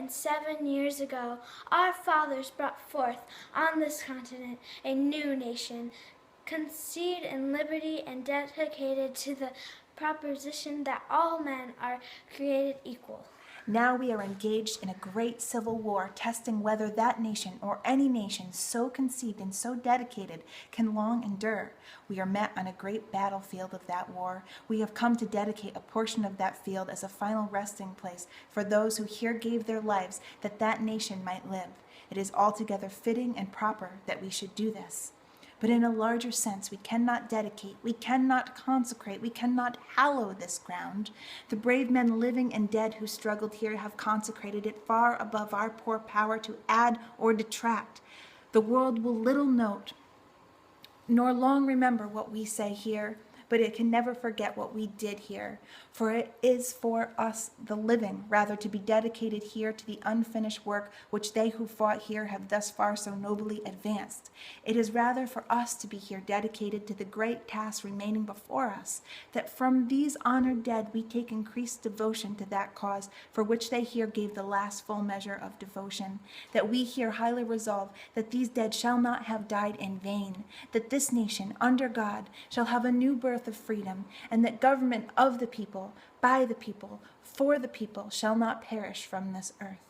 107 years ago, our fathers brought forth on this continent a new nation, conceived in liberty and dedicated to the proposition that all men are created equal. Now we are engaged in a great civil war, testing whether that nation or any nation so conceived and so dedicated can long endure. We are met on a great battlefield of that war. We have come to dedicate a portion of that field as a final resting place for those who here gave their lives that that nation might live. It is altogether fitting and proper that we should do this. But in a larger sense, we cannot dedicate, we cannot consecrate, we cannot hallow this ground. The brave men living and dead who struggled here have consecrated it far above our poor power to add or detract. The world will little note, nor long remember what we say here, but it can never forget what we did here. For it is for us, the living, rather to be dedicated here to the unfinished work which they who fought here have thus far so nobly advanced. It is rather for us to be here dedicated to the great task remaining before us, that from these honored dead we take increased devotion to that cause for which they here gave the last full measure of devotion, that we here highly resolve that these dead shall not have died in vain, that this nation, under God, shall have a new birth of freedom, and that government of the people, by the people, for the people, shall not perish from this earth.